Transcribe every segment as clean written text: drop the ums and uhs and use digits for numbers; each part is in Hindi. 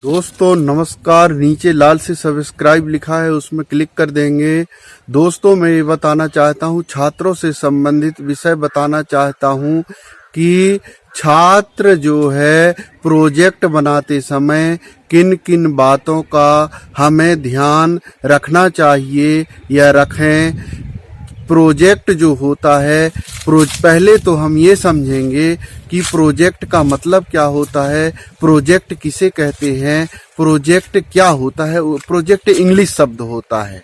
दोस्तों नमस्कार। नीचे लाल से सब्सक्राइब लिखा है, उसमें क्लिक कर देंगे। दोस्तों मैं ये बताना चाहता हूँ, छात्रों से संबंधित विषय बताना चाहता हूँ कि छात्र जो है प्रोजेक्ट बनाते समय किन किन बातों का हमें ध्यान रखना चाहिए या रखें। प्रोजेक्ट जो होता है, पहले तो हम ये समझेंगे कि प्रोजेक्ट का मतलब क्या होता है, प्रोजेक्ट किसे कहते हैं, प्रोजेक्ट क्या होता है। प्रोजेक्ट इंग्लिश शब्द होता है।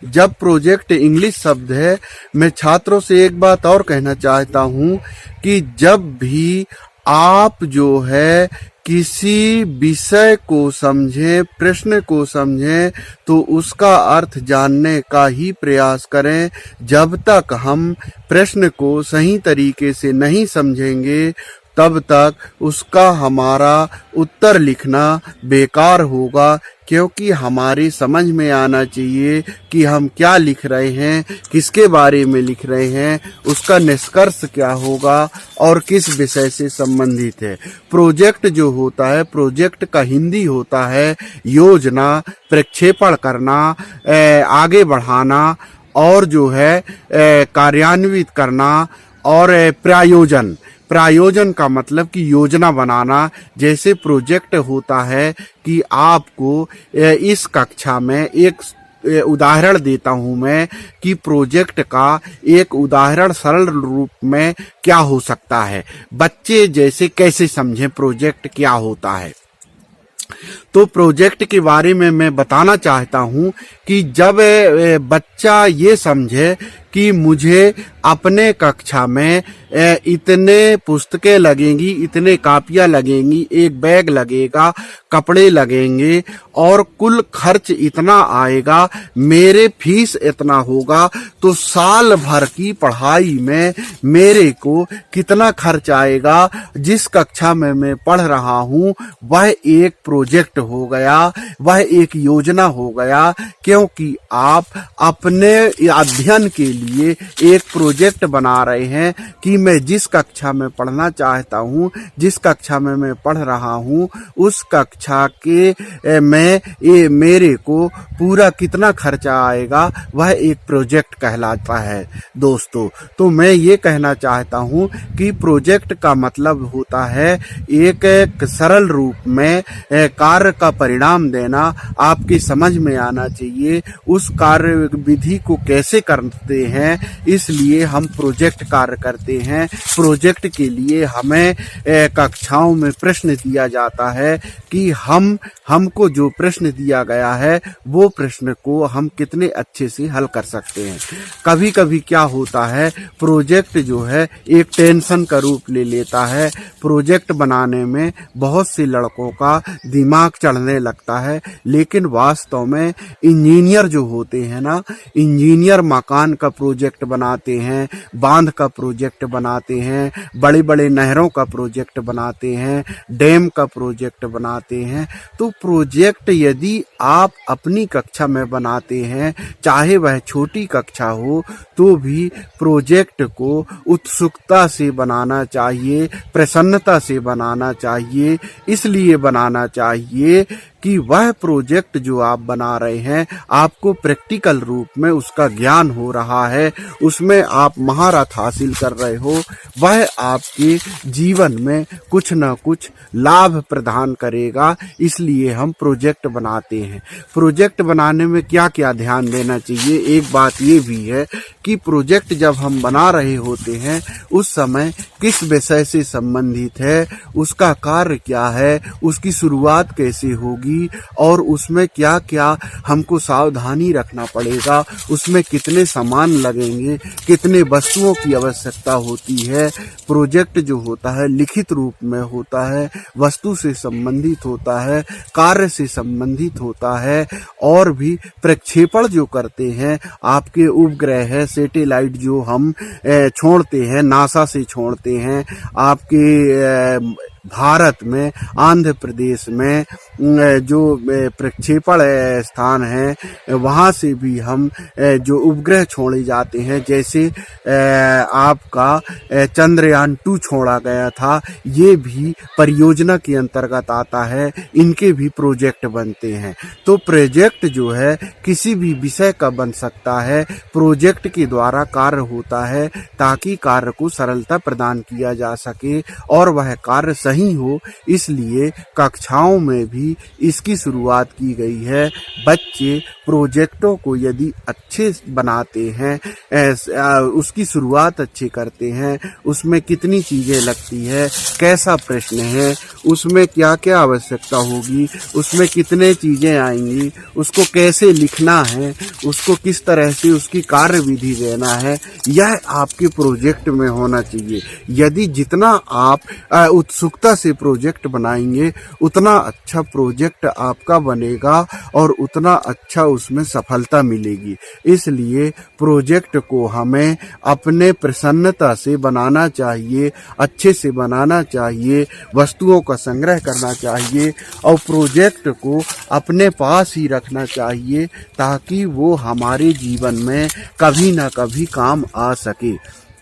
जब प्रोजेक्ट इंग्लिश शब्द है, मैं छात्रों से एक बात और कहना चाहता हूँ कि जब भी आप जो है किसी विषय को समझें, प्रश्न को समझें, तो उसका अर्थ जानने का ही प्रयास करें। जब तक हम प्रश्न को सही तरीके से नहीं समझेंगे, तब तक उसका हमारा उत्तर लिखना बेकार होगा, क्योंकि हमारी समझ में आना चाहिए कि हम क्या लिख रहे हैं, किसके बारे में लिख रहे हैं, उसका निष्कर्ष क्या होगा और किस विषय से संबंधित है। प्रोजेक्ट जो होता है, प्रोजेक्ट का हिंदी होता है योजना, प्रक्षेपण करना, आगे बढ़ाना और जो है कार्यान्वित करना और प्रायोजन। प्रायोजन का मतलब कि योजना बनाना। जैसे प्रोजेक्ट होता है कि आपको इस कक्षा में एक उदाहरण देता हूं मैं कि प्रोजेक्ट का एक उदाहरण सरल रूप में क्या हो सकता है। बच्चे जैसे कैसे समझें प्रोजेक्ट क्या होता है। तो प्रोजेक्ट के बारे में मैं बताना चाहता हूं कि जब बच्चा ये समझे कि मुझे अपने कक्षा में इतने पुस्तकें लगेंगी, इतने कापियां लगेंगी, एक बैग लगेगा, कपड़े लगेंगे और कुल खर्च इतना आएगा, मेरे फीस इतना होगा, तो साल भर की पढ़ाई में मेरे को कितना खर्च आएगा। जिस कक्षा में मैं पढ़ रहा हूँ वह एक प्रोजेक्ट हो गया, वह एक योजना हो गया, क्योंकि आप अपने अध्ययन के लिए एक प्रोजेक्ट बना रहे हैं कि मैं जिस कक्षा में पढ़ना चाहता हूँ, जिस कक्षा में मैं पढ़ रहा हूँ, उस कक्षा के में मेरे को पूरा कितना खर्चा आएगा, वह एक प्रोजेक्ट कहलाता है दोस्तों। तो मैं ये कहना चाहता हूँ कि प्रोजेक्ट का मतलब होता है एक सरल रूप में कार्य का परिणाम देना। आपकी समझ में आना चाहिए उस कार्य विधि को कैसे करते हैं, इसलिए हम प्रोजेक्ट कार्य करते हैं। प्रोजेक्ट के लिए हमें कक्षाओं में प्रश्न दिया जाता है कि हमको जो प्रश्न दिया गया है वो प्रश्न को हम कितने अच्छे से हल कर सकते हैं। कभी कभी क्या होता है, प्रोजेक्ट जो है एक टेंशन का रूप ले लेता है। प्रोजेक्ट बनाने में बहुत से लड़कों का दिमाग चढ़ने लगता है, लेकिन वास्तव में इंजीनियर जो होते हैं ना, इंजीनियर मकान का प्रोजेक्ट बनाते हैं, बांध का प्रोजेक्ट बनाते हैं, बड़े बड़े नहरों का प्रोजेक्ट बनाते हैं, डैम का प्रोजेक्ट बनाते हैं। तो प्रोजेक्ट यदि आप अपनी कक्षा में बनाते हैं, चाहे वह छोटी कक्षा हो, तो भी प्रोजेक्ट को उत्सुकता से बनाना चाहिए, प्रसन्नता से बनाना चाहिए। इसलिए बनाना चाहिए कि वह प्रोजेक्ट जो आप बना रहे हैं, आपको प्रैक्टिकल रूप में उसका ज्ञान हो रहा है, उसमें आप महारत हासिल कर रहे हो, वह आपके जीवन में कुछ न कुछ लाभ प्रदान करेगा। इसलिए हम प्रोजेक्ट बनाते हैं। प्रोजेक्ट बनाने में क्या क्या ध्यान देना चाहिए, एक बात ये भी है कि प्रोजेक्ट जब हम बना रहे होते हैं उस समय किस विषय से संबंधित है, उसका कार्य क्या है, उसकी शुरुआत कैसे होगी और उसमें क्या क्या हमको सावधानी रखना पड़ेगा, उसमें कितने सामान लगेंगे, कितने वस्तुओं की आवश्यकता होती है। प्रोजेक्ट जो होता है लिखित रूप में होता है, वस्तु से संबंधित होता है, कार्य से संबंधित होता है और भी प्रक्षेपण जो करते हैं, आपके उपग्रह है, सैटेलाइट जो हम छोड़ते हैं, नासा से छोड़ते हैं, आपके भारत में आंध्र प्रदेश में जो प्रक्षेपण स्थान है वहाँ से भी हम जो उपग्रह छोड़े जाते हैं, जैसे आपका चंद्रयान 2 छोड़ा गया था, ये भी परियोजना के अंतर्गत आता है। इनके भी प्रोजेक्ट बनते हैं। तो प्रोजेक्ट जो है किसी भी विषय का बन सकता है, प्रोजेक्ट के द्वारा कार्य होता है ताकि कार्य को सरलता प्रदान किया जा सके और वह कार्य सही हो। इसलिए कक्षाओं में भी इसकी शुरुआत की गई है। बच्चे प्रोजेक्टों को यदि अच्छे बनाते हैं, उसकी शुरुआत अच्छे करते हैं, उसमें कितनी चीजें लगती है, कैसा प्रश्न है, उसमें क्या क्या आवश्यकता होगी, उसमें कितने चीजें आएंगी, उसको कैसे लिखना है, उसको किस तरह से उसकी कार्य विधि देना है, यह आपके प्रोजेक्ट में होना चाहिए। यदि जितना आप उत्सुकता से प्रोजेक्ट बनाएंगे उतना अच्छा प्रोजेक्ट आपका बनेगा और उतना अच्छा उसमें सफलता मिलेगी। इसलिए प्रोजेक्ट को हमें अपने प्रसन्नता से बनाना चाहिए, अच्छे से बनाना चाहिए, वस्तुओं का संग्रह करना चाहिए और प्रोजेक्ट को अपने पास ही रखना चाहिए ताकि वो हमारे जीवन में कभी ना कभी काम आ सके।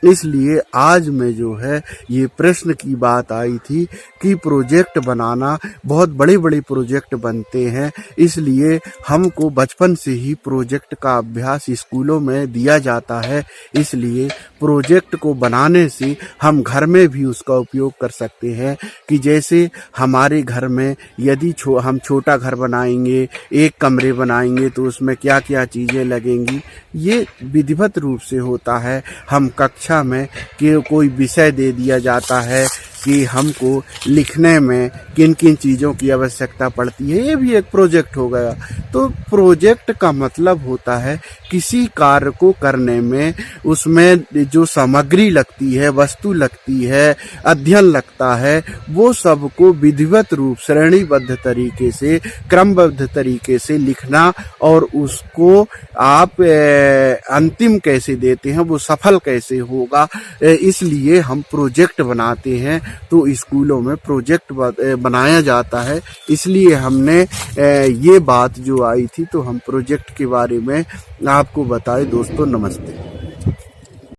इसलिए आज में जो है ये प्रश्न की बात आई थी कि प्रोजेक्ट बनाना, बहुत बड़े बड़े प्रोजेक्ट बनते हैं, इसलिए हमको बचपन से ही प्रोजेक्ट का अभ्यास स्कूलों में दिया जाता है। इसलिए प्रोजेक्ट को बनाने से हम घर में भी उसका उपयोग कर सकते हैं कि जैसे हमारे घर में यदि हम छोटा घर बनाएंगे, एक कमरे बनाएंगे तो उसमें क्या क्या चीज़ें लगेंगी, ये विधिवत रूप से होता है। हम कक्षा में कि कोई विषय दे दिया जाता है कि हमको लिखने में किन किन चीज़ों की आवश्यकता पड़ती है, ये भी एक प्रोजेक्ट हो गया। तो प्रोजेक्ट का मतलब होता है किसी कार्य को करने में उसमें जो सामग्री लगती है, वस्तु लगती है, अध्ययन लगता है, वो सबको विधिवत रूप श्रेणीबद्ध तरीके से, क्रमबद्ध तरीके से लिखना और उसको आप अंतिम कैसे देते हैं, वो सफल कैसे होगा, इसलिए हम प्रोजेक्ट बनाते हैं। तो स्कूलों में प्रोजेक्ट बनाया जाता है। इसलिए हमने ये बात जो आई थी तो हम प्रोजेक्ट के बारे में आपको बताए। दोस्तों नमस्ते।